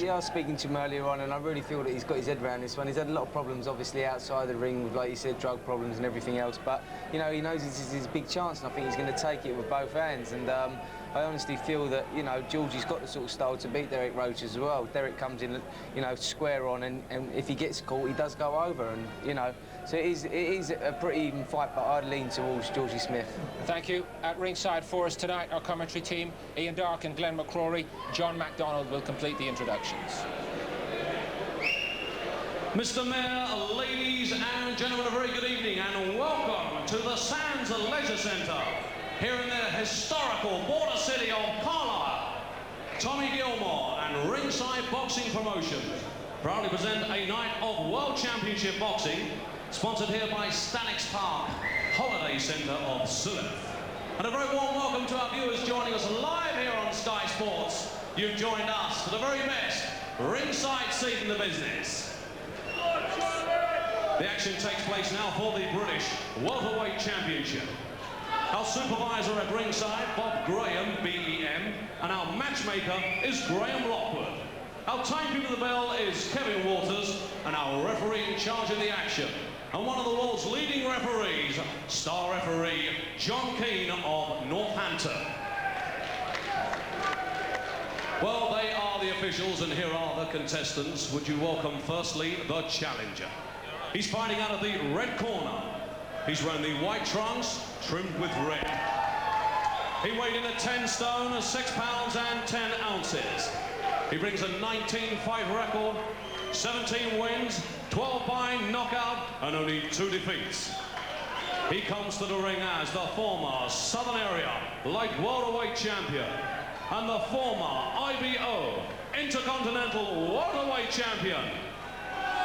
Yeah, I was speaking to him earlier on, and I really feel that he's got his head around this one. He's had a lot of problems, obviously, outside the ring with, like you said, drug problems and everything else. But, you know, he knows this is his big chance, and I think he's going to take it with both hands. And I honestly feel that, you know, Georgie's got the sort of style to beat Derek Roche as well. Derek comes in, you know, square on, and if he gets caught, he does go over. And, you know, so it is a pretty even fight, but I'd lean towards Georgie Smith. Thank you. At ringside for us tonight, our commentary team, Ian Darke and Glenn McCrory. John MacDonald will complete the introductions. Mr. Mayor, ladies and gentlemen, a very good evening and welcome to the Sands Leisure Centre here in the historical border city of Carlisle. Tommy Gilmore and Ringside Boxing Promotions proudly present a night of World Championship Boxing, sponsored here by Stanix Park Holiday Centre of Sullif. And a very warm welcome to our viewers joining us live here on Sky Sports. You've joined us for the very best ringside seat in the business. The action takes place now for the British Welterweight Championship. Our supervisor at ringside, Bob Graham, BEM, and our matchmaker is Graham Lockwood. Our timekeeper of the bell is Kevin Waters, and our referee in charge of the action, and one of the world's leading referees, star referee John Keane of Northampton. Well, they are the officials, and here are the contestants. Would you welcome, firstly, the challenger. He's fighting out of the red corner. He's wearing the white trunks, trimmed with red. He weighed in at 10 stone, 6 pounds and 10 ounces. He brings a 19-fight record, 17 wins, 12 by knockout, and only 2 defeats. He comes to the ring as the former Southern Area Light Welterweight Champion and the former IBO Intercontinental Welterweight Champion.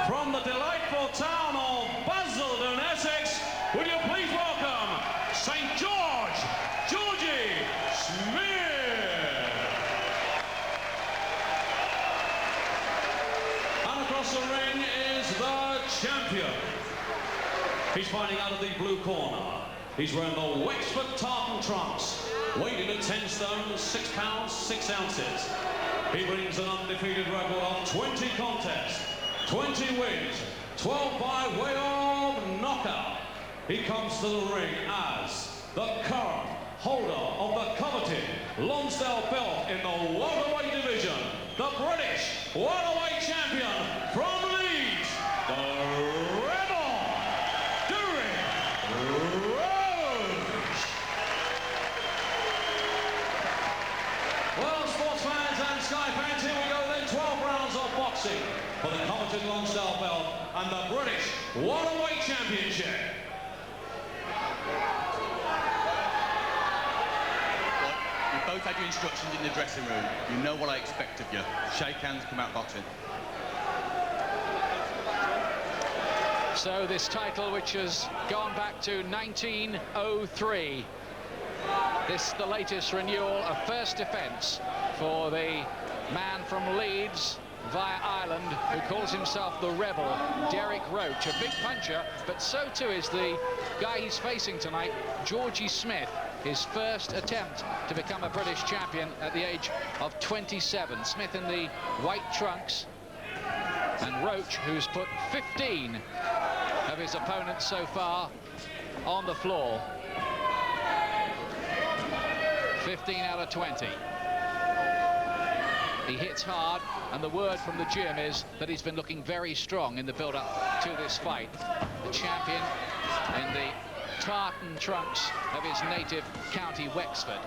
From the delightful town of Basildon, Essex, would you please welcome St. George, Georgie Smith. And across the ring is the champion. He's fighting out of the blue corner. He's wearing the Wexford tartan trunks, weighed in at 10 stone, 6 pounds, 6 ounces. He brings an undefeated record of 20 contests, 20 wins, 12 by way of knockout. He comes to the ring as the current holder of the coveted Lonsdale belt in the welterweight division, the British welterweight champion from Leeds, the Rebel, Derek Roche. Well, sports fans and Sky fans, here we go then, 12 rounds of boxing for the coveted Lonsdale belt and the British welterweight championship. Both had your instructions in the dressing room. You know what I expect of you. Shake hands, come out boxing. So this title, which has gone back to 1903, this the latest renewal, a first defence for the man from Leeds via Ireland, who calls himself the Rebel, Derek Roche, a big puncher, but so too is the guy he's facing tonight, Georgie Smith, his first attempt to become a British champion at the age of 27. Smith in the white trunks, and Roche, who's put 15 of his opponents so far on the floor. 15 out of 20. He hits hard, and the word from the gym is that he's been looking very strong in the build-up to this fight. The champion in the tartan trunks of his native county Wexford.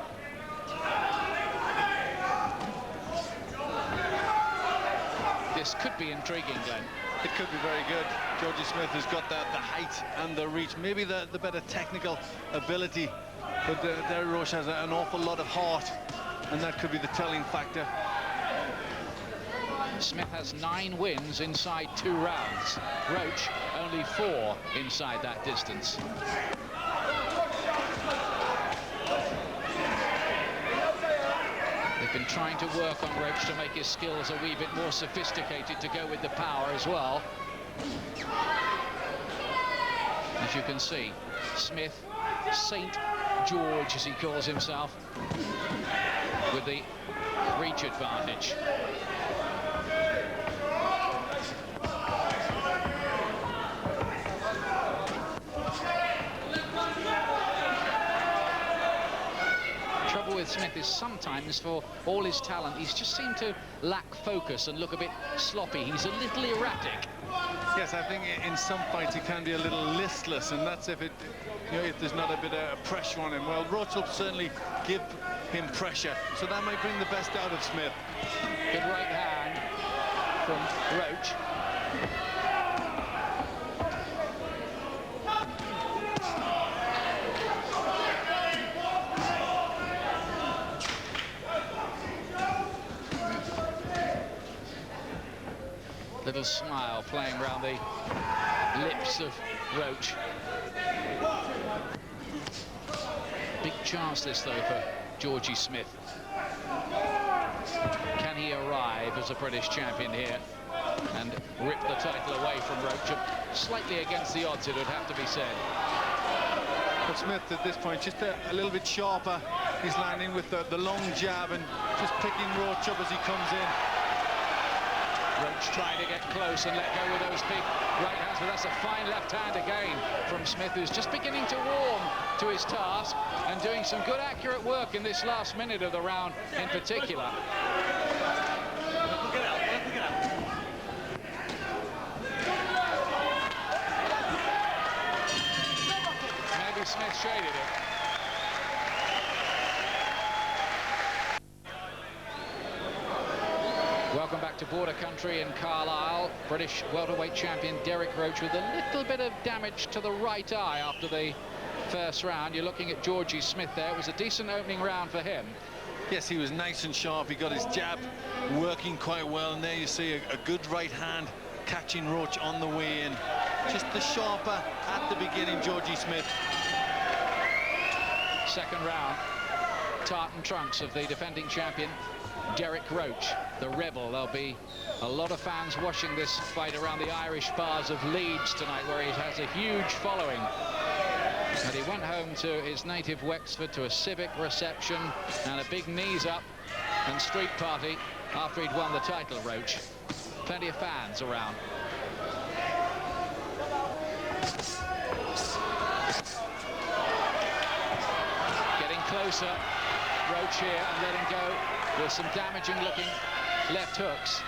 This could be intriguing, Glenn. It could be very good. Georgie Smith has got the height and the reach, maybe the better technical ability, but Derek Roche has an awful lot of heart, and that could be the telling factor. Smith has 9 wins inside 2 rounds. Roche only 4 inside that distance. They've been trying to work on Roche to make his skills a wee bit more sophisticated, to go with the power as well. As you can see, Smith, St. George as he calls himself, with the reach advantage. with Smith is sometimes, for all his talent, he's just seemed to lack focus and look a bit sloppy. He's a little erratic. Yes, I think in some fights he can be a little listless, and that's if if there's not a bit of pressure on him. Well, Roche will certainly give him pressure, so that might bring the best out of Smith. Good right hand from Roche. Little smile playing around the lips of Roche. Big chance this, though, for Georgie Smith. Can he arrive as a British champion here and rip the title away from Roche? Slightly against the odds, it would have to be said. But Smith, at this point, just a little bit sharper. He's landing with the long jab and just picking Roche up as he comes in. Roche trying to get close and let go with those big right hands, but that's a fine left hand again from Smith, who's just beginning to warm to his task and doing some good accurate work in this last minute of the round in particular. Maybe Smith shaded it. Welcome back to Border Country in Carlisle. British welterweight champion Derek Roche with a little bit of damage to the right eye after the first round. You're looking at Georgie Smith there. It was a decent opening round for him. Yes, he was nice and sharp. He got his jab working quite well, and there you see a good right hand catching Roche on the way in. Just the sharper at the beginning, Georgie Smith. Second round, tartan trunks of the defending champion Derek Roche, the rebel. There'll be a lot of fans watching this fight around the Irish bars of Leeds tonight, where he has a huge following. But he went home to his native Wexford to a civic reception and a big knees up and street party after he'd won the title, Roche. Plenty of fans around. Getting closer, Roche here, and letting go with some damaging looking left hooks.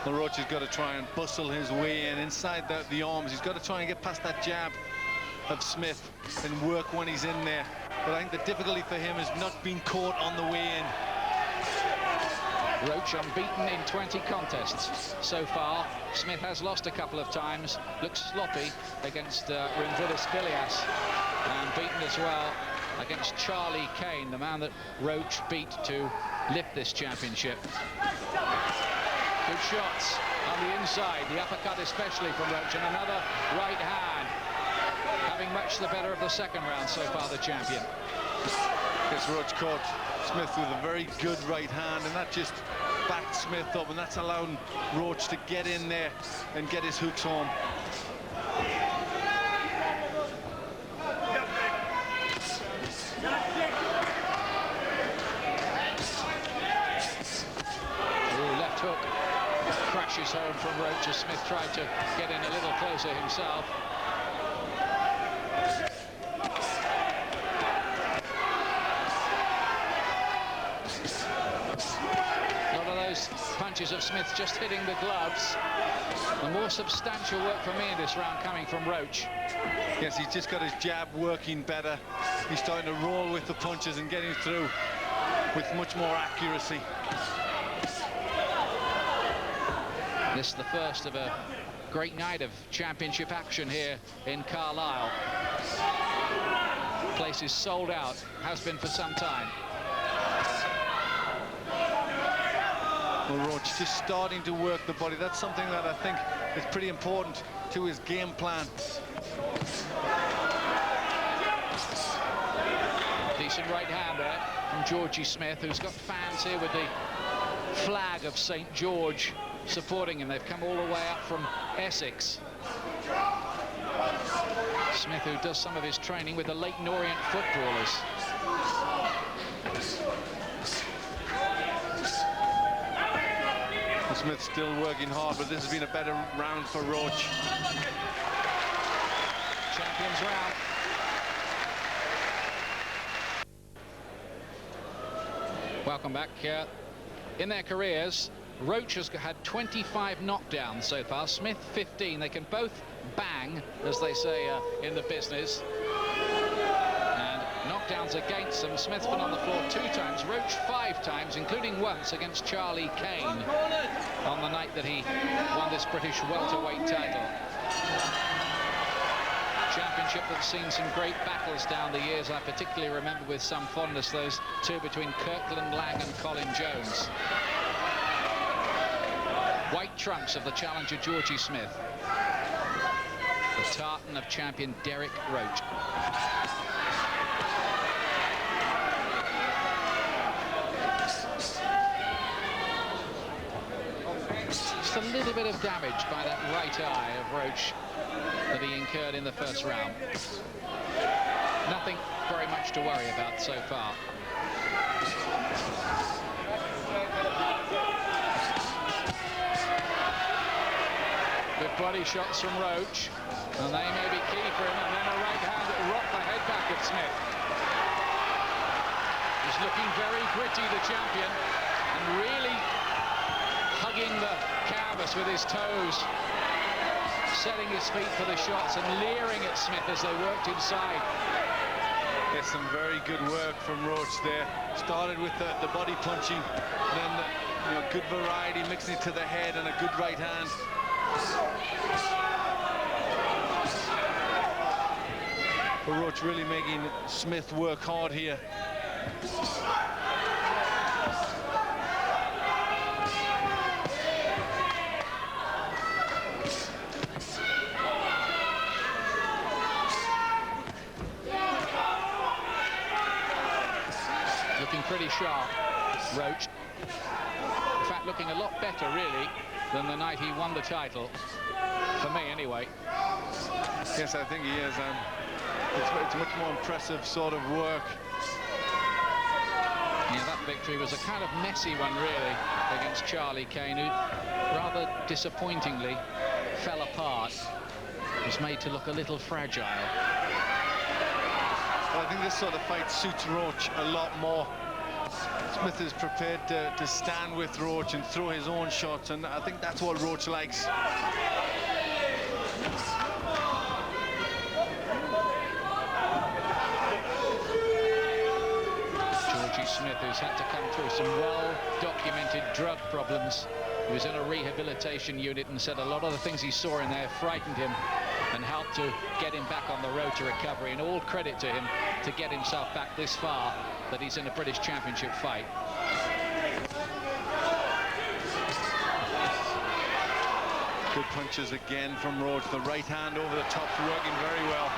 Well, Roche has got to try and bustle his way in inside the arms. He's got to try and get past that jab of Smith and work when he's in there. But I think the difficulty for him is not being caught on the way in. Roche unbeaten in 20 contests so far. Smith has lost a couple of times. Looks sloppy against Rimvidis Bilias, and beaten as well against Charlie Kane, the man that Roche beat to lift this championship. Good shots on the inside, the uppercut especially from Roche, and another right hand. Having much the better of the second round so far, the champion. Yes, Roche caught Smith with a very good right hand, and that just backed Smith up, and that's allowing Roche to get in there and get his hooks home. Ooh, left hook crashes home from Roche as Smith tried to get in a little closer himself. Punches of Smith just hitting the gloves. The more substantial work for me in this round coming from Roche. Yes, he's just got his jab working better. He's starting to roll with the punches and getting through with much more accuracy. This is the first of a great night of championship action here in Carlisle. Place is sold out, has been for some time. Well, Roche just starting to work the body. That's something that I think is pretty important to his game plan. Decent right hand there from Georgie Smith, who's got fans here with the flag of St. George supporting him. They've come all the way up from Essex. Smith, who does some of his training with the Leyton Orient footballers. Smith's still working hard, but this has been a better round for Roche. Champion champions round. Welcome back. In their careers, Roche has had 25 knockdowns so far, Smith 15. They can both bang, as they say in the business. And knockdowns against them. Smith's been on the floor 2 times, Roche 5 times, including once against Charlie Kane on the night that he won this British welterweight title. Championship that's seen some great battles down the years. I particularly remember with some fondness those 2 between Kirkland Lang and Colin Jones. White trunks of the challenger Georgie Smith. The tartan of champion Derek Roche. Just a little bit of damage by that right eye of Roche that he incurred in the first round. Nothing very much to worry about so far. Good body shots from Roche, and they may be key for him, and then a right hand that rocked the head back at Smith. He's looking very gritty, the champion, and really hugging the canvas with his toes, setting his feet for the shots and leering at Smith as they worked inside. There's some very good work from Roche there. Started with the body punching, then good variety, mixing it to the head and a good right hand. But Roche really making Smith work hard here. Looking pretty sharp, Roche. In fact, looking a lot better, really, than the night he won the title. For me, anyway. Yes, I think he is. It's much more impressive sort of work. Yeah, that victory was a kind of messy one, really, against Charlie Kane, who rather disappointingly fell apart. Was made to look a little fragile. Well, I think this sort of fight suits Roche a lot more. Smith is prepared to stand with Roche and throw his own shots, and I think that's what Roche likes. Georgie Smith, who's had to come through some well-documented drug problems. He was in a rehabilitation unit and said a lot of the things he saw in there frightened him and helped to get him back on the road to recovery, and all credit to him to get himself back this far, that he's in a British Championship fight. Good punches again from Roche. The right hand over the top, working very well.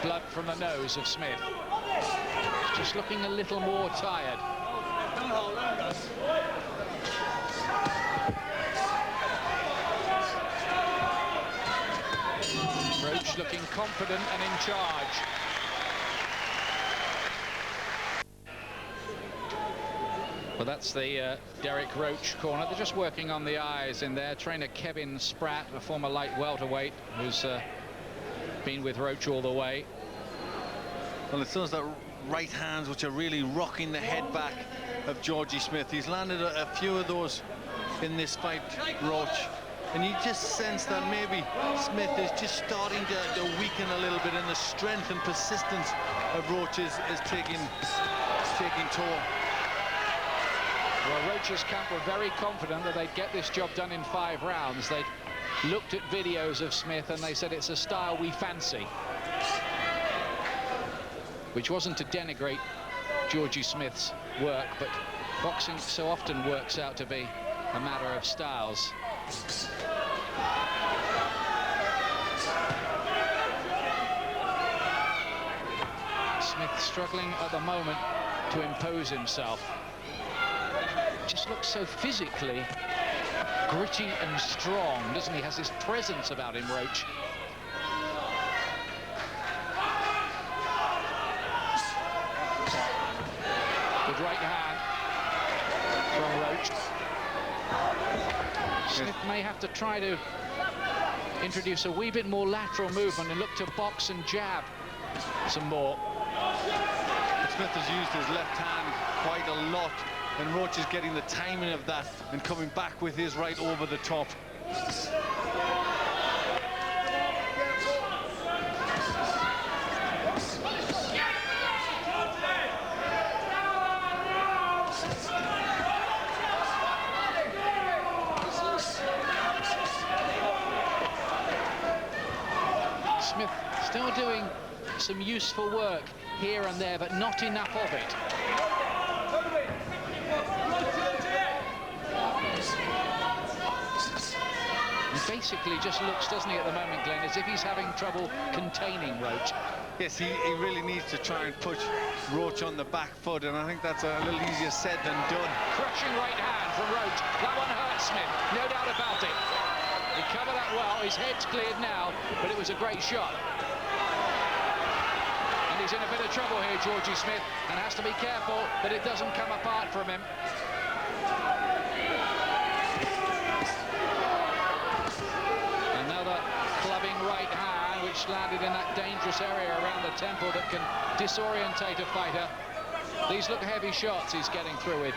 Blood from the nose of Smith. Just looking a little more tired. Roche looking confident and in charge. Well, that's the Derek Roche corner. They're just working on the eyes in there. Trainer Kevin Spratt, a former light welterweight, who's been with Roche all the way. Well, it's those that right hands which are really rocking the head back of Georgie Smith. He's landed a few of those in this fight, Roche. And you just sense that maybe Smith is just starting to weaken a little bit, and the strength and persistence of Roche is taking toll. Well, Roche's camp were very confident that they'd get this job done in 5 rounds. They'd looked at videos of Smith and they said it's a style we fancy. Which wasn't to denigrate Georgie Smith's work, but boxing so often works out to be a matter of styles. Smith struggling at the moment to impose himself. Just looks so physically gritty and strong, doesn't he? Has this presence about him, Roche. Good right hand from Roche. Smith may have to try to introduce a wee bit more lateral movement and look to box and jab some more. Smith has used his left hand quite a lot, and Roche is getting the timing of that and coming back with his right over the top. Smith still doing some useful work here and there, but not enough of it. He basically just looks, doesn't he, at the moment, Glenn, as if he's having trouble containing Roche. Yes, he really needs to try and push Roche on the back foot, and I think that's a little easier said than done. Crushing right hand from Roche. That one hurt Smith, no doubt about it. He covered that well, his head's cleared now, but it was a great shot. And he's in a bit of trouble here, Georgie Smith, and has to be careful that it doesn't come apart from him. Another clubbing right hand, which landed in that dangerous area around the temple that can disorientate a fighter. These look heavy shots he's getting through with.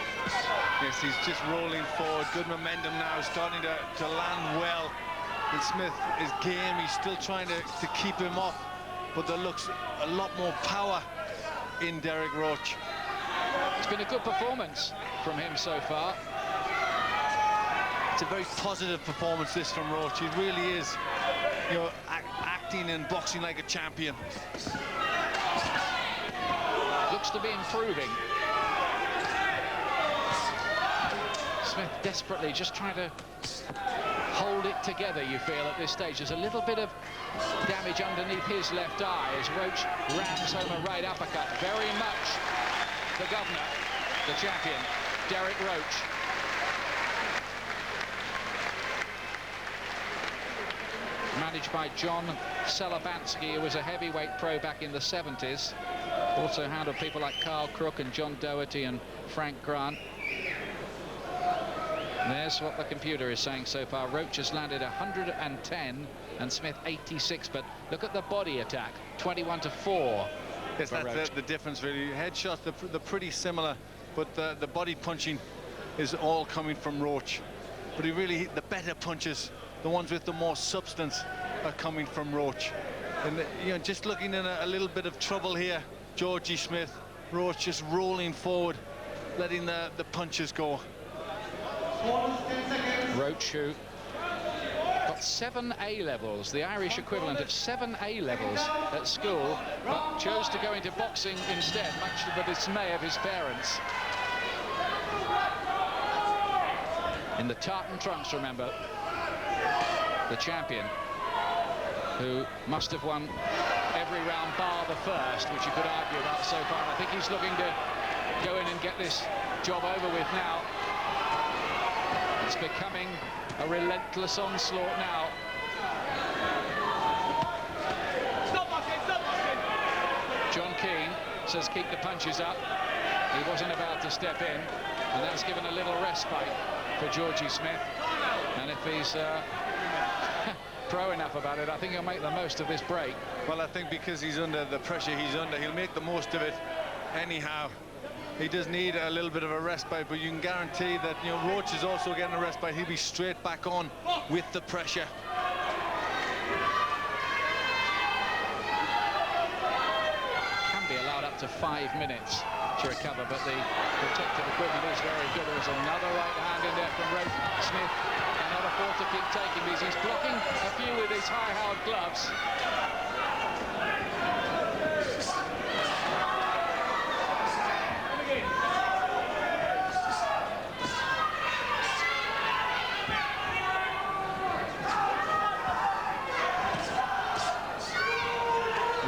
Yes, he's just rolling forward. Good momentum now, starting to land well. And Smith is game. He's still trying to keep him up, but there looks a lot more power in Derek Roche. It's been a good performance from him so far. It's a very positive performance, this, from Roche. He really is, you know, acting and boxing like a champion. Looks to be improving. Smith desperately just trying to hold it together, you feel, at this stage. There's a little bit of damage underneath his left eye as Roche rams home a right uppercut. Very much the governor, the champion, Derek Roche. Managed by John Selabansky, who was a heavyweight pro back in the 70s. Also handled people like Carl Crook and John Doherty and Frank Grant. There's what the computer is saying so far. Roche has landed 110 and Smith 86, but look at the body attack, 21-4. Yes, that's the difference, really. Headshots, they're pretty similar, but the body punching is all coming from Roche. But the better punches, the ones with the more substance, are coming from Roche. And you know, just looking in a little bit of trouble here, Georgie Smith. Roche just rolling forward, letting the punches go. Roche, who got 7 A-levels, the Irish equivalent of 7 A-levels at school, but chose to go into boxing instead, much to the dismay of his parents. In the tartan trunks, remember, the champion, who must have won every round bar the first, which you could argue about so far. And I think he's looking to go in and get this job over with now. It's becoming a relentless onslaught now. John Keane says keep the punches up. He wasn't about to step in, and that's given a little respite for Georgie Smith. And if he's pro enough about it, I think he'll make the most of this break. Well, I think because he's under the pressure he's under, he'll make the most of it anyhow. He does need a little bit of a respite, but you can guarantee that, you know, Roche is also getting a respite. He'll be straight back on with the pressure. Can be allowed up to 5 minutes to recover, but the protective equipment is very good. There's another right hand in there from Roche. Smith cannot afford to keep taking these. He's blocking a few with his high-held gloves.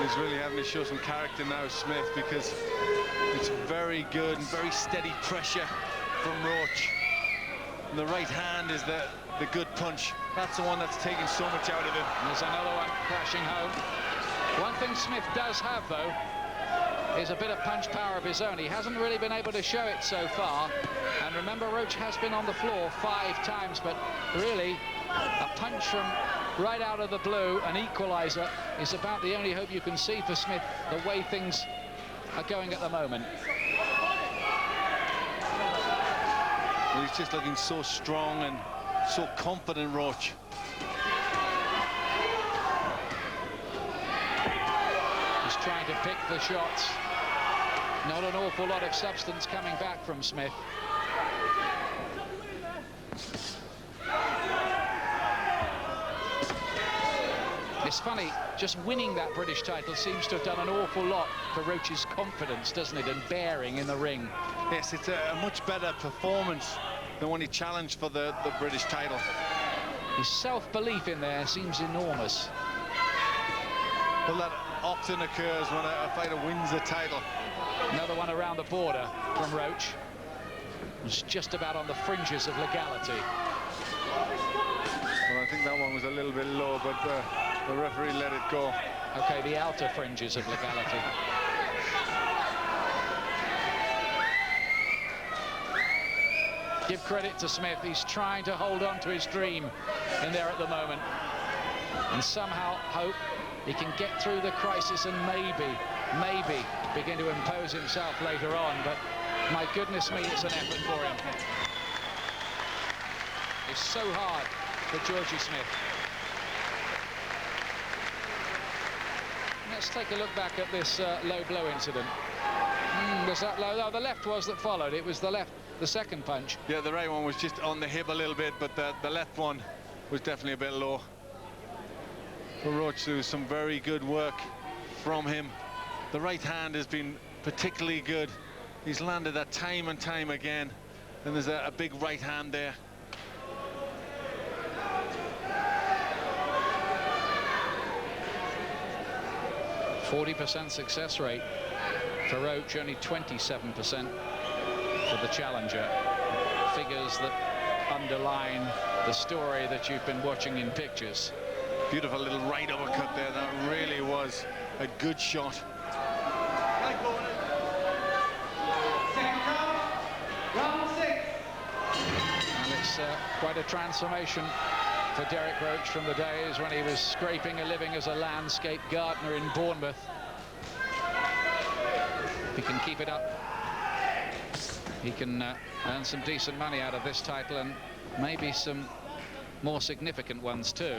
He's really having to show some character now, Smith, because it's very good and very steady pressure from Roche. And the right hand is the good punch. That's the one that's taking so much out of him. And there's another one crashing home. One thing Smith does have, though, is a bit of punch power of his own. He hasn't really been able to show it so far. And remember, Roche has been on the floor 5 times, but really, a punch from right out of the blue, an equaliser, is about the only hope you can see for Smith, the way things are going at the moment. Well, he's just looking so strong and so confident, Roche. He's trying to pick the shots. Not an awful lot of substance coming back from Smith. It's funny, just winning that British title seems to have done an awful lot for Roche's confidence, doesn't it, and bearing in the ring. Yes, it's a much better performance than when he challenged for the British title. His self-belief in there seems enormous. Well, that often occurs when a fighter wins a title. Another one around the border from Roche. It's just about on the fringes of legality. Well, I think that one was a little bit low, but the referee let it go. Okay, the outer fringes of legality. Give credit to Smith. He's trying to hold on to his dream in there at the moment, and somehow hope he can get through the crisis and maybe begin to impose himself later on. But my goodness me, it's an effort for him. It's so hard for Georgie Smith. Let's take a look back at this low blow incident. Was that low? No, the left was that followed. It was the left, the second punch. Yeah, the right one was just on the hip a little bit, but the left one was definitely a bit low. For Roche, there was some very good work from him. The right hand has been particularly good. He's landed that time and time again, and there's a big right hand there. %40 success rate for Roche, only 27% for the challenger. Figures that underline the story that you've been watching in pictures. Beautiful little right uppercut there. That really was a good shot. And it's quite a transformation for Derek Roche from the days when he was scraping a living as a landscape gardener in Bournemouth. If he can keep it up, he can earn some decent money out of this title, and maybe some more significant ones too.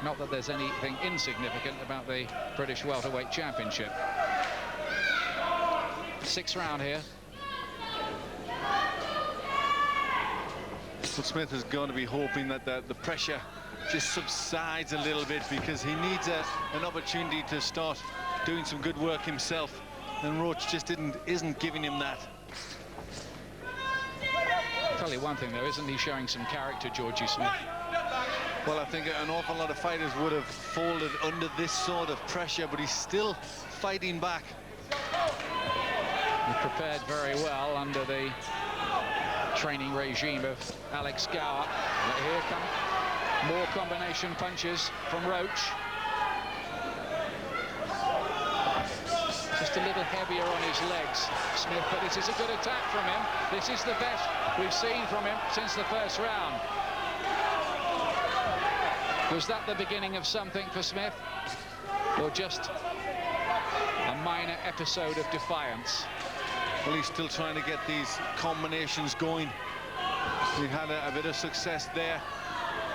Not that there's anything insignificant about the British Welterweight Championship. 6th round here. Well, Smith is going to be hoping that the pressure just subsides a little bit, because he needs an opportunity to start doing some good work himself, and Roche just isn't giving him that. I'll tell you one thing though, isn't he showing some character, Georgie Smith? Well, I think an awful lot of fighters would have folded under this sort of pressure, but he's still fighting back. He prepared very well under the training regime of Alex Gower. Here come more combination punches from Roche. Just a little heavier on his legs, Smith, but this is a good attack from him. This is the best we've seen from him since the first round. Was that the beginning of something for Smith, or just a minor episode of defiance? Well, he's still trying to get these combinations going. He had a bit of success there,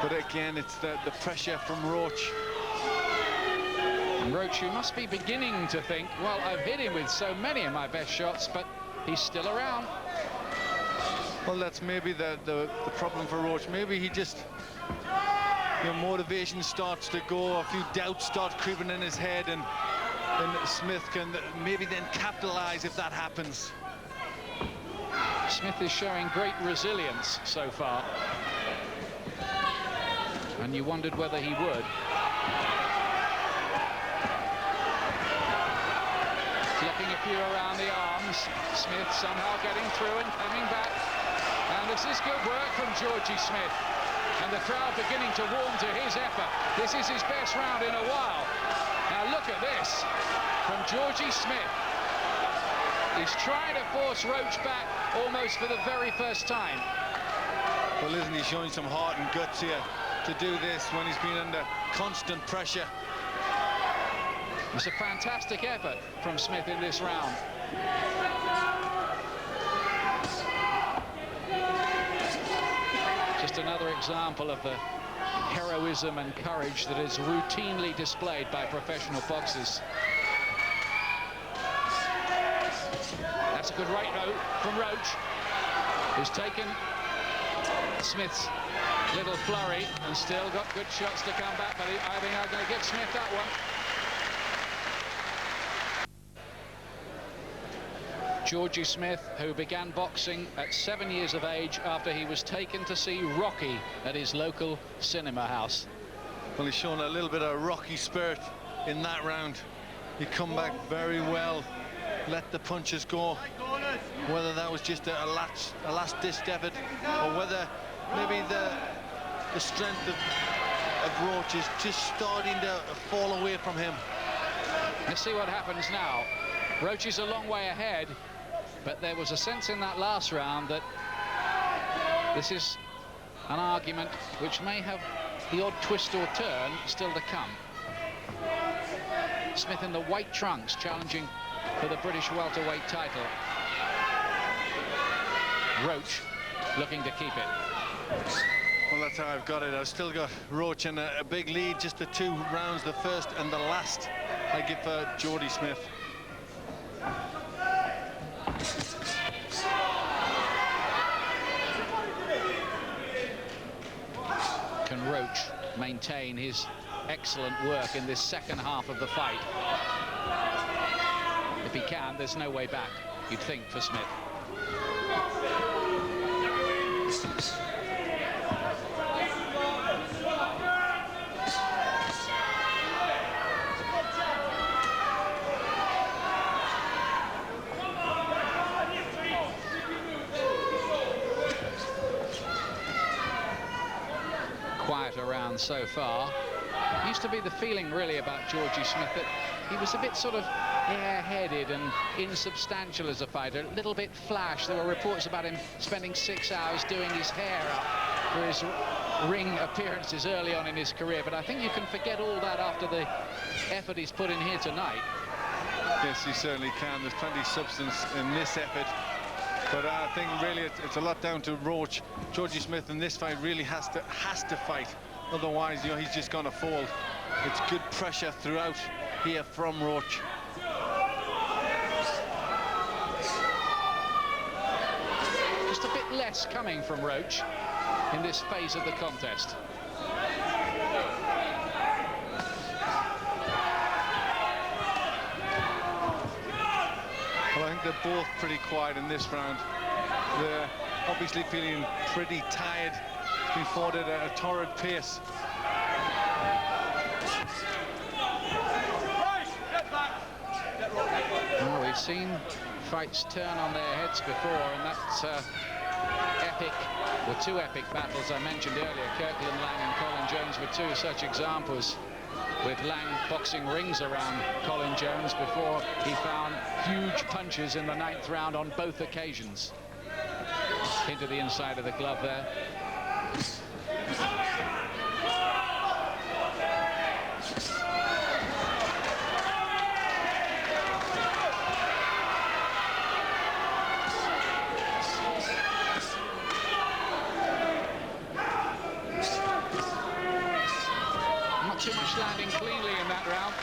but again, it's the pressure from Roche. And Roche, you must be beginning to think, well, I've hit him with so many of my best shots, but he's still around. Well, that's maybe the problem for Roche. Maybe he just, your motivation starts to go, a few doubts start creeping in his head, and Smith can maybe then capitalize if that happens. Smith is showing great resilience so far, and you wondered whether he would. Flipping a few around the arms, Smith somehow getting through and coming back, and this is good work from Georgie Smith, and the crowd beginning to warm to his effort. This is his best round in a while. Now look at this from Georgie Smith. He's trying to force Roche back almost for the very first time. Well, isn't he showing some heart and guts here, to do this when he's been under constant pressure. It's a fantastic effort from Smith in this round. Just another example of the heroism and courage that is routinely displayed by professional boxers. That's a good right note from Roche, who's taken Smith's little flurry and still got good shots to come back, but I think I'm going to give Smith that one. Georgie Smith, who began boxing at 7 years of age after he was taken to see Rocky at his local cinema house. Well, he's shown a little bit of Rocky spirit in that round. He come back very well, let the punches go. Whether that was just a last-ditch effort, or whether maybe the strength of Roche is just starting to fall away from him. Let's see what happens now. Roche is a long way ahead, but there was a sense in that last round that this is an argument which may have the odd twist or turn still to come. Smith in the white trunks challenging for the British welterweight title. Roche looking to keep it. Well, that's how I've got it. I've still got Roche in a big lead, just the 2 rounds, the first and the last, I give Georgie Smith. Can Roche maintain his excellent work in this second half of the fight? If he can, there's no way back, you'd think, for Smith. Quiet around so far. Used to be the feeling really about Georgie Smith that he was a bit sort of airheaded and insubstantial as a fighter, a little bit flash. There were reports about him spending 6 hours doing his hair up for his ring appearances early on in his career, but I think you can forget all that after the effort he's put in here tonight. Yes, he certainly can. There's plenty of substance in this effort, but I think really it's a lot down to Roche. Georgie Smith in this fight really has to fight, otherwise, you know, he's just going to fall. It's good pressure throughout here from Roche. Just a bit less coming from Roche in this phase of the contest. Well, I think they're both pretty quiet in this round. They're obviously feeling pretty tired. It's been fought at a torrid pace. Well, we've seen fights turn on their heads before, and that's epic, or 2 epic battles I mentioned earlier. Kirkland Lang and Colin Jones were 2 such examples, with Lang boxing rings around Colin Jones before he found huge punches in the 9th round on both occasions. Into the inside of the glove there. Not too much landing cleanly in that round.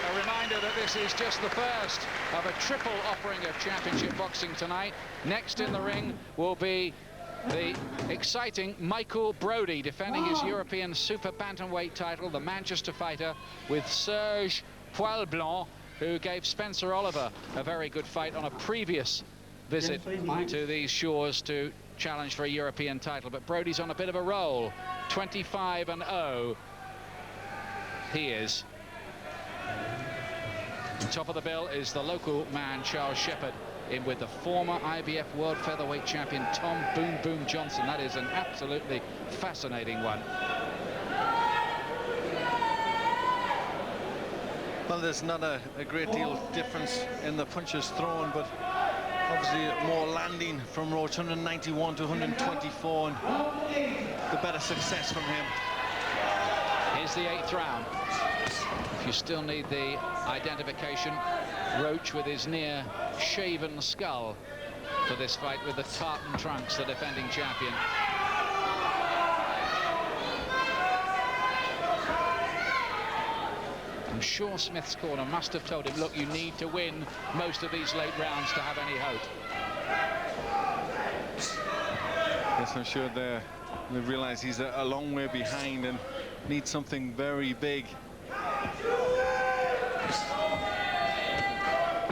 A reminder that this is just the first of a triple offering of championship boxing tonight. Next in the ring will be the exciting Michael Brodie, defending his European super bantamweight title, the Manchester fighter, with Serge Poilblanc, who gave Spencer Oliver a very good fight on a previous visit to these shores to challenge for a European title. But Brodie's on a bit of a roll, 25-0 he is. On top of the bill is the local man, Charles Shepherd, in with the former IBF World Featherweight Champion, Tom Boom Boom Johnson. That is an absolutely fascinating one. Well, there's not a great deal of difference in the punches thrown, but Obviously, more landing from Roche, 191 to 124, and the better success from him. Here's the 8th round. If you still need the identification, Roche with his near shaven skull for this fight with the tartan trunks, the defending champion. I'm sure Smith's corner must have told him, look, you need to win most of these late rounds to have any hope. Yes, I'm sure they realise he's a long way behind and needs something very big.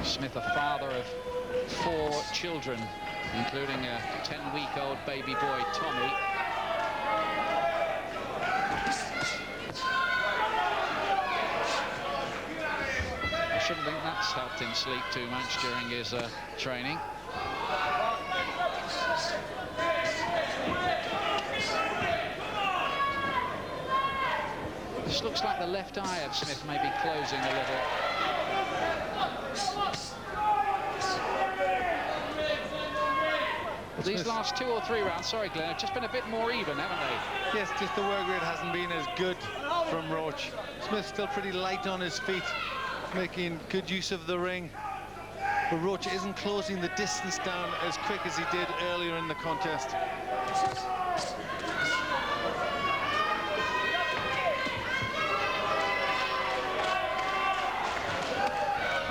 Smith, a father of 4 children, including a 10-week-old baby boy, Tommy. I shouldn't think that's helped him sleep too much during his training. This looks like the left eye of Smith may be closing a little. These last 2 or 3 rounds, sorry Glenn, have just been a bit more even, haven't they? Yes, just the work rate hasn't been as good from Roche. Smith's still pretty light on his feet, making good use of the ring. But Roche isn't closing the distance down as quick as he did earlier in the contest.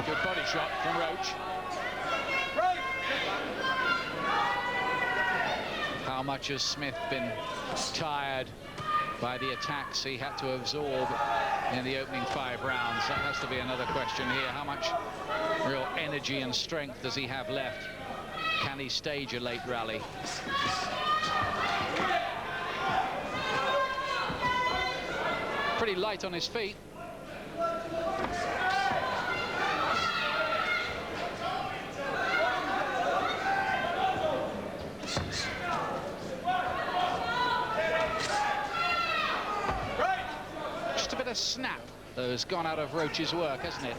Good body shot from Roche. How much has Smith been tired by the attacks he had to absorb in the opening 5 rounds? That has to be another question here. How much real energy and strength does he have left? Can he stage a late rally? Pretty light on his feet. A snap that has gone out of Roche's work, hasn't it?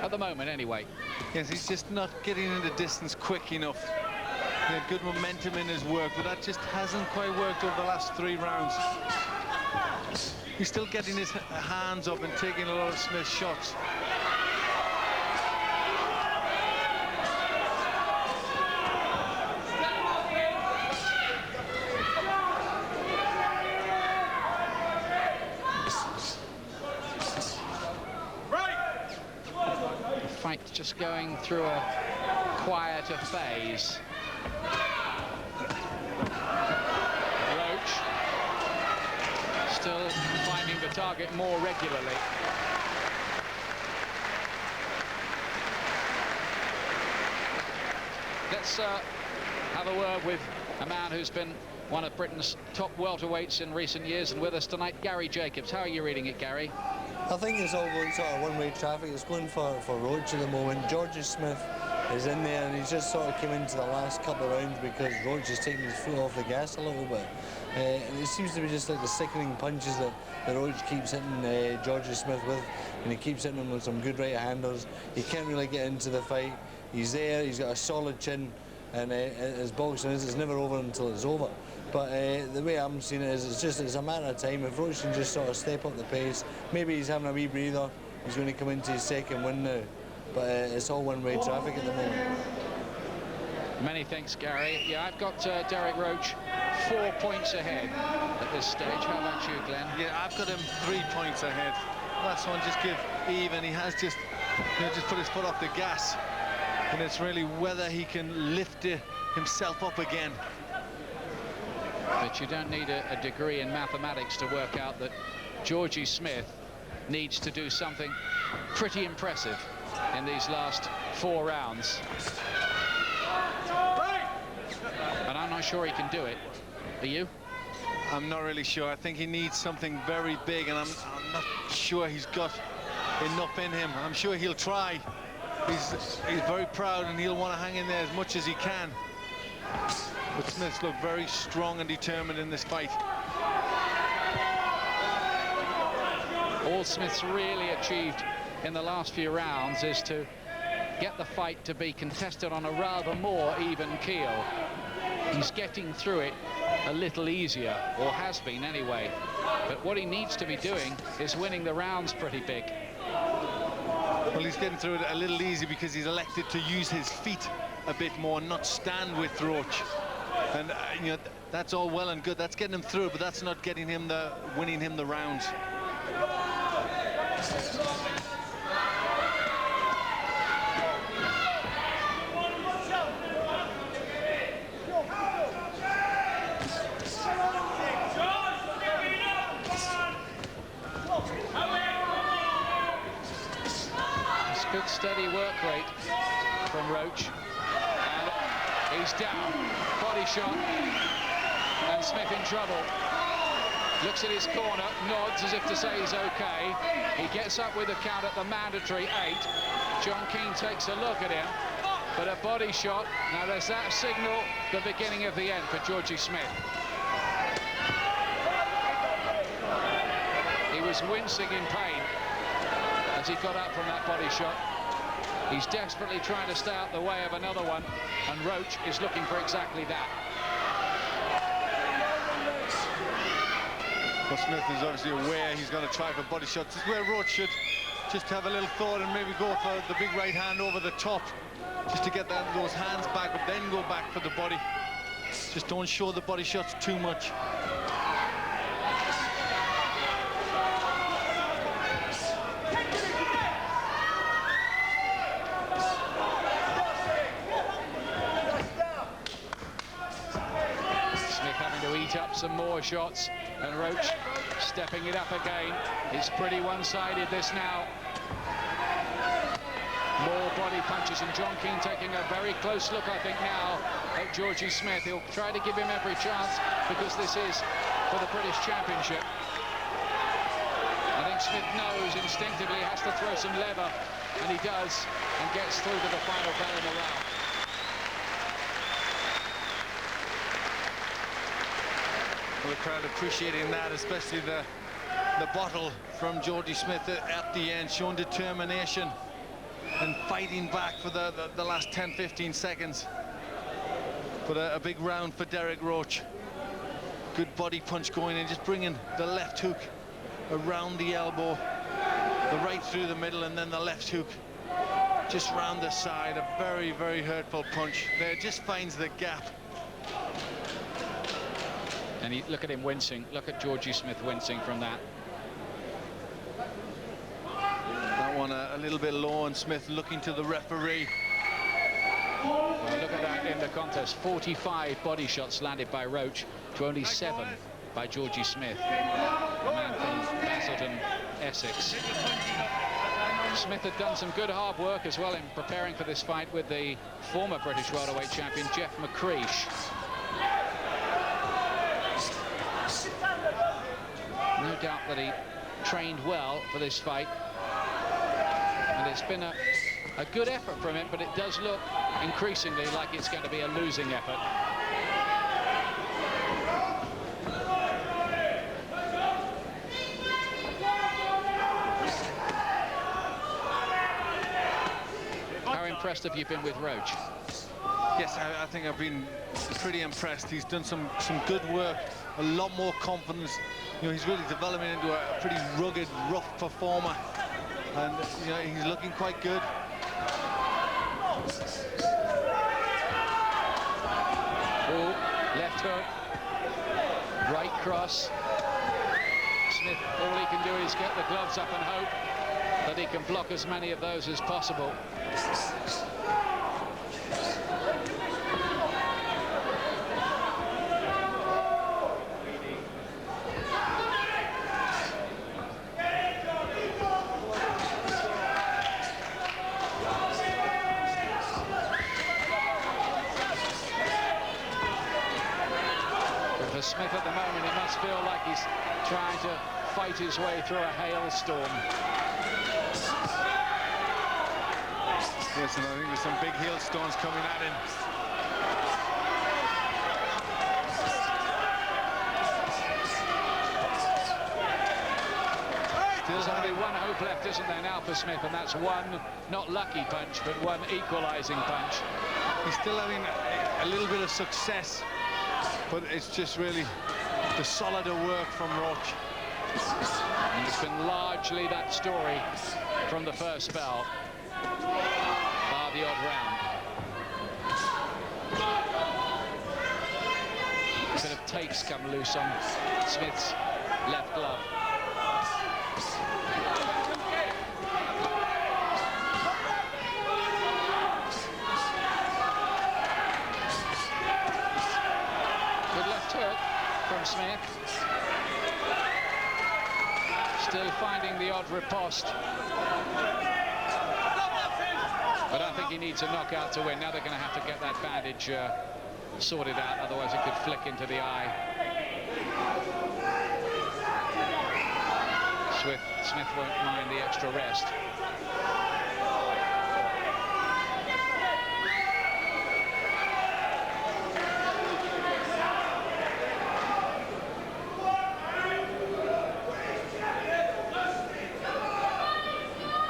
At the moment, anyway. Yes, he's just not getting into distance quick enough. He had good momentum in his work, but that just hasn't quite worked over the last 3 rounds. He's still getting his hands up and taking a lot of Smith's shots. Just going through a quieter phase. Roche still finding the target more regularly. Let's have a word with a man who's been one of Britain's top welterweights in recent years and with us tonight, Gary Jacobs. How are you reading it, Gary? I think it's all going sort of one-way traffic. It's going for Roche at the moment. Georgie Smith is in there, and he's just sort of come into the last couple of rounds because Roche is taking his foot off the gas a little bit. And it seems to be just like the sickening punches that Roche keeps hitting Georgie Smith with, and he keeps hitting him with some good right-handers. He can't really get into the fight. He's there, he's got a solid chin, and his boxing is never over until it's over. But the way I'm seeing it is it's a matter of time. If Roche can just sort of step up the pace, maybe he's having a wee breather, he's going to come into his 2nd win now. But it's all one-way traffic at the moment. Many thanks, Gary. Yeah, I've got Derek Roche 4 points ahead at this stage. How about you, Glenn? Yeah, I've got him 3 points ahead. Last one, just give even. He has just put his foot off the gas. And it's really whether he can lift himself up again. But you don't need a degree in mathematics to work out that Georgie Smith needs to do something pretty impressive in these last 4 rounds. And I'm not sure he can do it. Are you? I'm not really sure. I think he needs something very big, and I'm not sure he's got enough in him. I'm sure he'll try. He's very proud, and he'll want to hang in there as much as he can. But Smith's looked very strong and determined in this fight. All Smith's really achieved in the last few rounds is to get the fight to be contested on a rather more even keel. He's getting through it a little easier, or has been anyway. But what he needs to be doing is winning the rounds pretty big. Well, he's getting through it a little easy because he's elected to use his feet a bit more, not stand with Roche. And you know, that's all well and good. That's getting him through, but that's not getting him winning him the rounds. Good steady work rate from Roche, and he's down. Body shot, and Smith in trouble. Looks at his corner, nods as if to say he's okay. He gets up with a count at the mandatory 8. John Keane takes a look at him, but a body shot. Now there's that signal, the beginning of the end for Georgie Smith. He was wincing in pain as he got up from that body shot. He's desperately trying to stay out the way of another one, and Roche is looking for exactly that. Well, Smith is obviously aware he's going to try for body shots. This is where Roche should just have a little thought and maybe go for the big right hand over the top, just to get those hands back, but then go back for the body. Just don't show the body shots too much. Up some more shots, and Roche stepping it up again. It's pretty one-sided this now. More body punches, and John Keane taking a very close look, I think, now at Georgie Smith. He'll try to give him every chance because this is for the British Championship. I think Smith knows instinctively he has to throw some leather, and he does, and gets through to the final bell in the round. The crowd appreciating that, especially the bottle from Georgie Smith at the end, showing determination and fighting back for the last 10-15 seconds. But a big round for Derek Roche. Good body punch going in, just bringing the left hook around the elbow, the right through the middle, and then the left hook just round the side. A very, very hurtful punch there, just finds the gap. And look at him wincing. Look at Georgie Smith wincing from that. That one a little bit low, and Smith looking to the referee. Well, look at that in the contest. 45 body shots landed by Roche to only 7 by Georgie Smith, the man from Basildon, Essex. Smith had done some good hard work as well in preparing for this fight with the former British welterweight champion, Jeff McCreesh. No doubt that he trained well for this fight, and it's been a good effort from him, but it does look increasingly like it's going to be a losing effort. How impressed have you been with Roche? Yes, I think I've been pretty impressed. He's done some good work, a lot more confidence. You know, he's really developing into a pretty rugged, rough performer, and you know, he's looking quite good. Oh, left hook, right cross. Smith, all he can do is get the gloves up and hope that he can block as many of those as possible. For Smith at the moment, it must feel like he's trying to fight his way through a hailstorm. Yes, and I think there's some big hailstones coming at him. There's only one hope left, isn't there, now for Smith, and that's one, not lucky punch, but one equalising punch. He's still having a little bit of success, but it's just really the solider work from Roche. And it's been largely that story from the first spell, bar the odd round. A bit of takes come loose on Smith's left glove. Good left hook from Smith. Still finding the odd riposte. But I think he needs a knockout to win. Now they're going to have to get that bandage sorted out, otherwise it could flick into the eye. Smith won't mind the extra rest.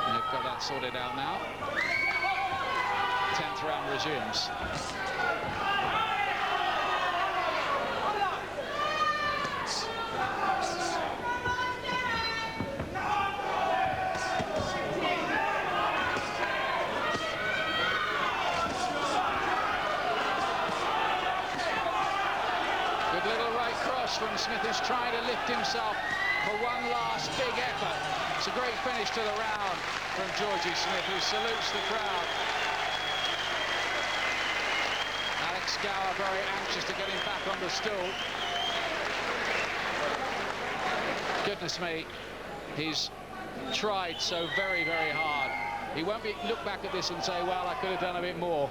And they've got that sorted out now. 10th round resumes. From Smith is trying to lift himself for one last big effort. It's a great finish to the round from Georgie Smith, who salutes the crowd. Alex Gower very anxious to get him back on the stool. Goodness me, he's tried so very, very hard. He won't look back at this and say, well, I could have done a bit more.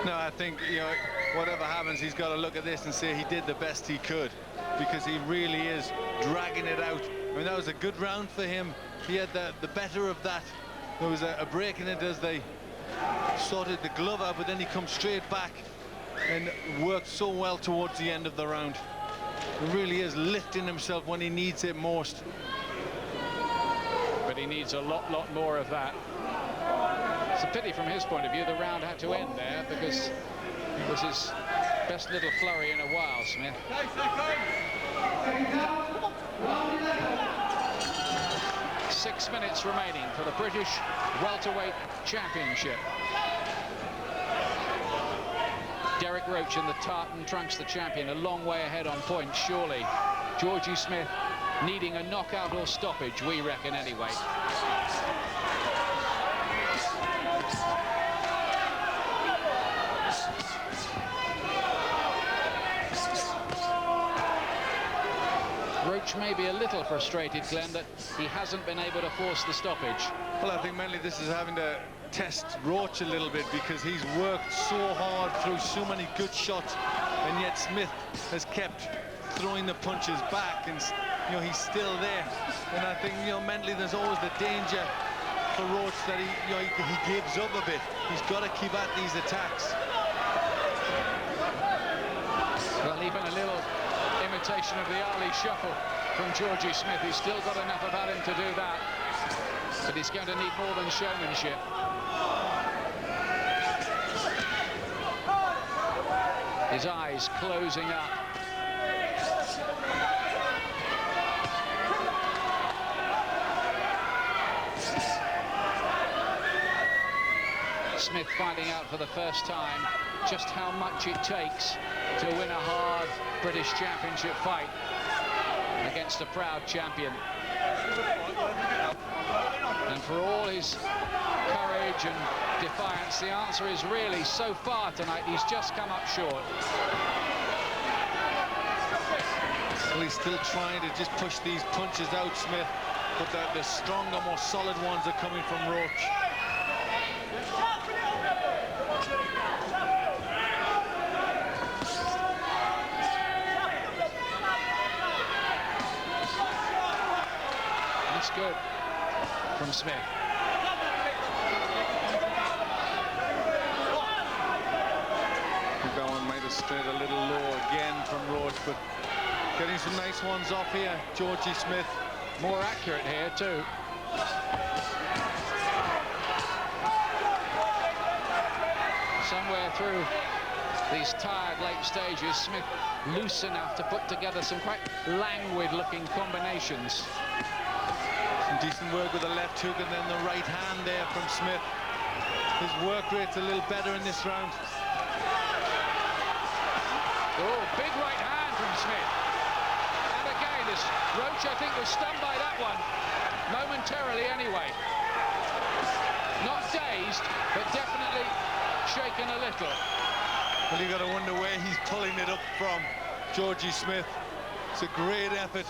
No, I think, you know, whatever happens, he's got to look at this and say he did the best he could, because he really is dragging it out. I mean, that was a good round for him. He had the better of that. There was a break in it as they sorted the glove out, but then he comes straight back and worked so well towards the end of the round. He really is lifting himself when he needs it most. But he needs a lot more of that. It's a pity from his point of view the round had to end there, because it was his best little flurry in a while, Smith. 6 minutes remaining for the British welterweight championship. Derek Roche in the tartan trunks, the champion, a long way ahead on points, surely. Georgie Smith needing a knockout or stoppage, we reckon anyway. Roche may be a little frustrated, Glenn, that he hasn't been able to force the stoppage. Well, I think mainly this is having to test Roche a little bit, because he's worked so hard through so many good shots, and yet Smith has kept throwing the punches back, and you know, he's still there. And I think, you know, mentally there's always the danger for Roche that he gives up a bit. He's got to keep at these attacks. Well, even a little imitation of the Ali shuffle from Georgie Smith. He's still got enough about him to do that, but he's going to need more than showmanship. His eyes closing up. Smith finding out for the first time just how much it takes to win a hard British Championship fight against a proud champion. And for all his courage and defiance, the answer is really, so far tonight, he's just come up short. Well, he's still trying to just push these punches out, Smith, but the stronger, more solid ones are coming from Roche. That's good from Smith. Going made it straight a little low again from Roche, but getting some nice ones off here. Georgie Smith. More accurate here too. Somewhere through these tired late stages, Smith loose enough to put together some quite languid-looking combinations. Some decent work with the left hook and then the right hand there from Smith. His work rate's a little better in this round. Oh, big right hand from Smith. And again, this Roche, I think, was stunned by that one. Momentarily, anyway. Not dazed, but definitely shaken a little. Well, you got to wonder where he's pulling it up from, Georgie Smith. It's a great effort.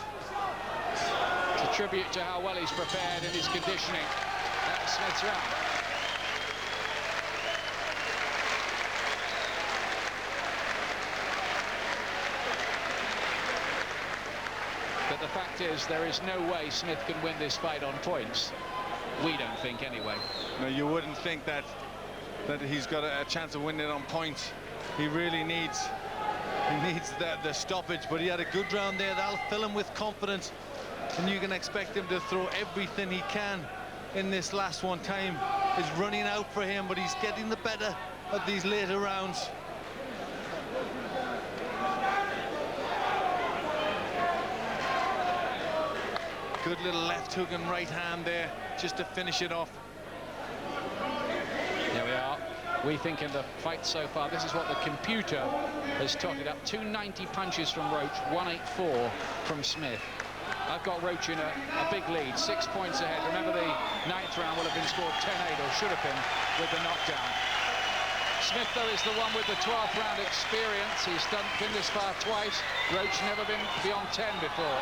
It's a tribute to how well he's prepared in his conditioning. That's Smith's round. But the fact is, there is no way Smith can win this fight on points. We don't think, anyway. No, you wouldn't think that he's got a chance of winning it on points. He really needs the stoppage, but he had a good round there. That'll fill him with confidence, and you can expect him to throw everything he can in this last one. Time is running out for him, but he's getting the better of these later rounds. Good little left hook and right hand there just to finish it off. There we are. We think in the fight so far, this is what the computer has totted up. 290 punches from Roche, 184 from Smith. I've got Roche in a big lead, 6 points ahead. Remember, the 9th round will have been scored 10-8, or should have been, with the knockdown. Smith, though, is the one with the 12th round experience. He's been this far twice. Roche never been beyond 10 before.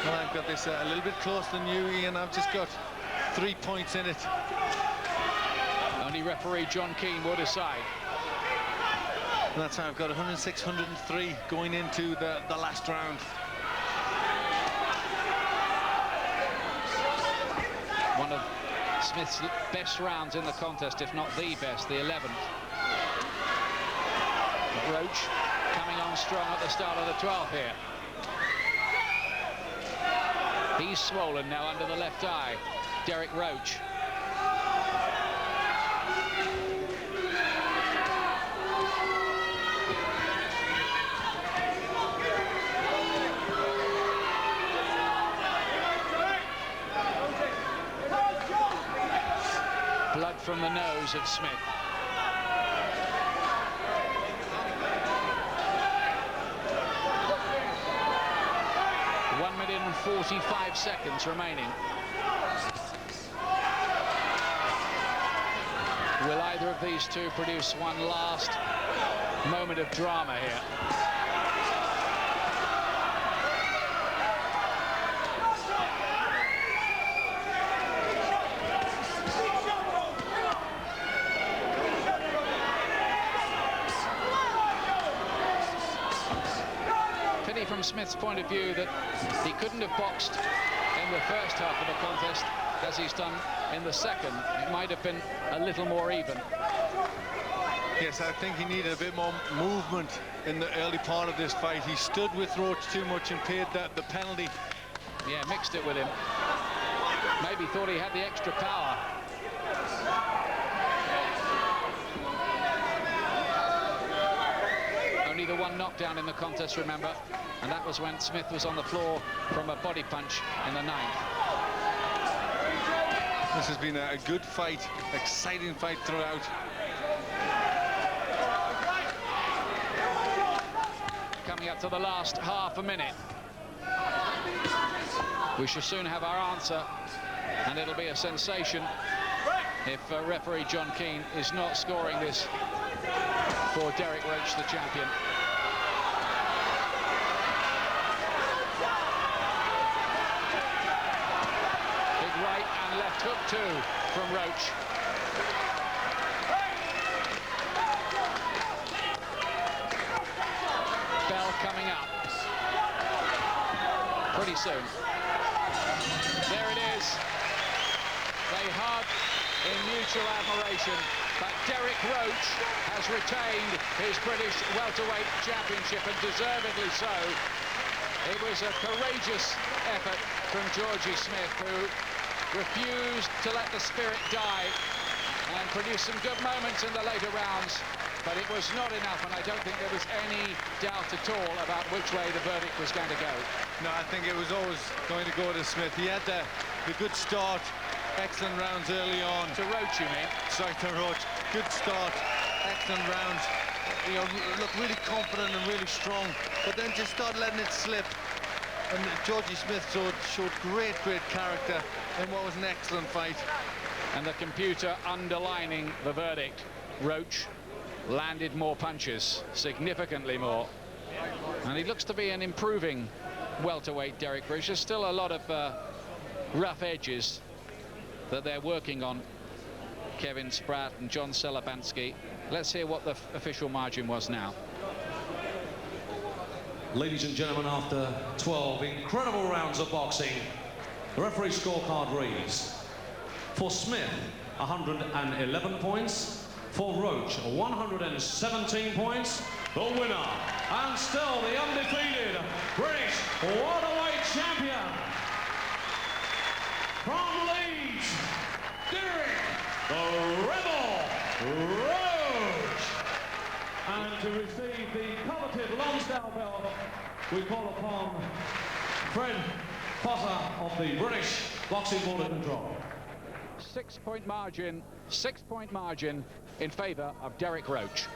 Well, I've got this a little bit closer than you, Ian. I've just got 3 points in it. Only referee John Keane will decide. And that's how I've got 106, 103 going into the last round. One of Smith's best rounds in the contest, if not the best, the 11th. Roche coming on strong at the start of the 12th here. He's swollen now under the left eye, Derek Roche. Blood from the nose of Smith. 1 minute and 45 seconds remaining. Will either of these two produce one last moment of drama here? From Smith's point of view, that he couldn't have boxed in the first half of the contest as he's done in the second. It might have been a little more even. Yes, I think he needed a bit more movement in the early part of this fight. He stood with Roche too much and paid the penalty. Yeah, mixed it with him. Maybe thought he had the extra power. Only the one knockdown in the contest, remember, and that was when Smith was on the floor from a body punch in the 9th. This has been a good fight, exciting fight throughout. Coming up to the last half a minute. We shall soon have our answer, and it'll be a sensation if referee John Keane is not scoring this for Derek Roche, the champion. Big right and left hook too from Roche. Bell coming up pretty soon. There it is. They hug in mutual admiration, but Derek Roche has retained his British welterweight championship, and deservedly so. It was a courageous effort from Georgie Smith, who refused to let the spirit die and produced some good moments in the later rounds, but it was not enough, and I don't think there was any doubt at all about which way the verdict was going to go. No, I think it was always going to go to Smith. He had the good start, excellent rounds early on. To Roche, you mean? Sorry, to Roche. Good start, excellent rounds. You know, looked really confident and really strong, but then just started letting it slip. And Georgie Smith showed great character in what was an excellent fight. And the computer underlining the verdict. Roche landed more punches, significantly more. And he looks to be an improving welterweight, Derek Roche. There's still a lot of rough edges that they're working on, Kevin Spratt and John Selabansky. Let's hear what the official margin was now. Ladies and gentlemen, after 12 incredible rounds of boxing, the referee scorecard reads: for Smith, 111 points. For Roche, 117 points. The winner, and still the undefeated British welterweight champion, from Leeds, Derek the Rebel Roche. And to receive the coveted Lonsdale belt, we call upon Fred Potter of the British Boxing Board of Control. 6-point margin in favour of Derek Roche.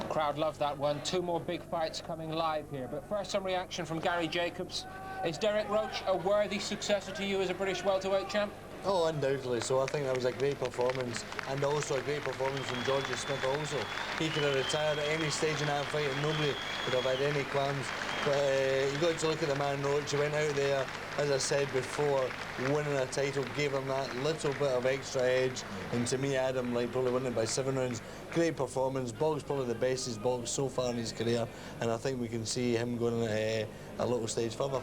Crowd loved that one. Two more big fights coming live here. But first, some reaction from Gary Jacobs. Is Derek Roche a worthy successor to you as a British welterweight champ? Oh, undoubtedly so. I think that was a great performance, and also a great performance from Georgie Smith also. He could have retired at any stage in that fight and nobody would have had any qualms. But you got to look at the man Roche. He went out there, as I said before, winning a title, gave him that little bit of extra edge, and to me, Adam, like, probably winning by 7 rounds. Great performance. Boxed probably the best he's boxed so far in his career, and I think we can see him going a little stage further.